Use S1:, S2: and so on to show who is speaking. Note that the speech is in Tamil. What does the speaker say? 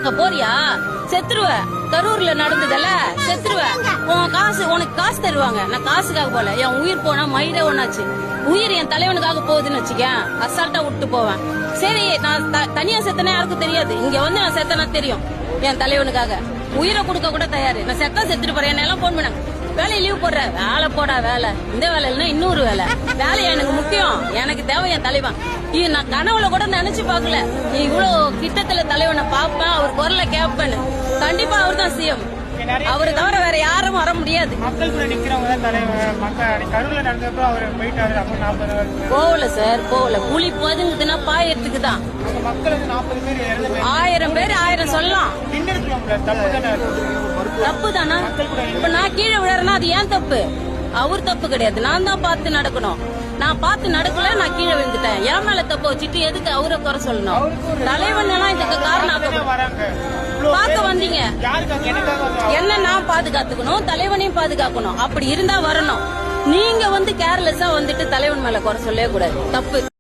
S1: பார்க்க போறியா? செத்துருவ. கரூர்ல நடந்ததல்ல, செத்துருவ. உனக்கு காசு தருவாங்க. நான் காசுக்காக போல, என் உயிர் போனா மயிரே ஒண்ணாச்சு. உயிர் என் தலைவனுக்காக போகுதுன்னு வச்சுக்க, அசால்ட்டா விட்டு போவேன். சரி, நான் தனியா செத்தனா யாருக்கும் தெரியாது. இங்க வந்து நான் செத்தனா தெரியும். என் தலைவனுக்காக உயிரை கொடுக்க கூட தயாரு. நான் செத்துட்டு போறேன். என்ன எல்லாம் போன் பண்ணாங்க, வேலையை லீவ் போடுற, வேலை போடா வேலை, இந்த வேலை இல்லைன்னா இன்னொரு வேலை. வேலை எனக்கு முக்கியம், எனக்கு தேவை என் தலைவன். இது நான் கனவுல கூட நினைச்சு பாக்கல. இவ்வளவு கிட்டத்துல தலைவனை பாப்பேன், அவர் குரலை கேட்பேன்னு. கண்டிப்பா அவர் தான் சிஎம். அவரு தவிர வேற யாரும் வர முடியாது.
S2: மக்கள் கூட நிக்கிறவங்க தான் தலைவர். கரூர்ல நடந்தப்போ அவர் போயிட்டாரு. அப்ப 40
S1: போகல சார், போகல. புலி பதுங்குதுன்னா பாயத்துக்கு தான்.
S2: மக்கள் 40 பேர்
S1: 1000 பேர் 1000 சொல்லலாம். தப்பு தானா? இப்ப நான் கீழே விழறேன்னா அது ஏன் தப்பு? அவர் தப்பு கிடையாது. நான் தான் பார்த்து நடக்கணும். நான் பார்த்து நடக்கல, நான் கீழே விழுந்துட்டேன். என் மேல தப்பு வச்சுட்டு எதுக்கு அவரை குறை சொல்லணும்? தலைவன் எல்லாம் இதுக்கு காரணம் பார்க்க வந்தீங்க. என்ன நான் பாதுகாத்துக்கணும், தலைவனையும் பாதுகாக்கணும். அப்படி இருந்தா வரணும். நீங்க வந்து கேர்லெஸ்ஸா வந்துட்டு தலைவன் மேல குறை சொல்லவே கூடாது. தப்பு.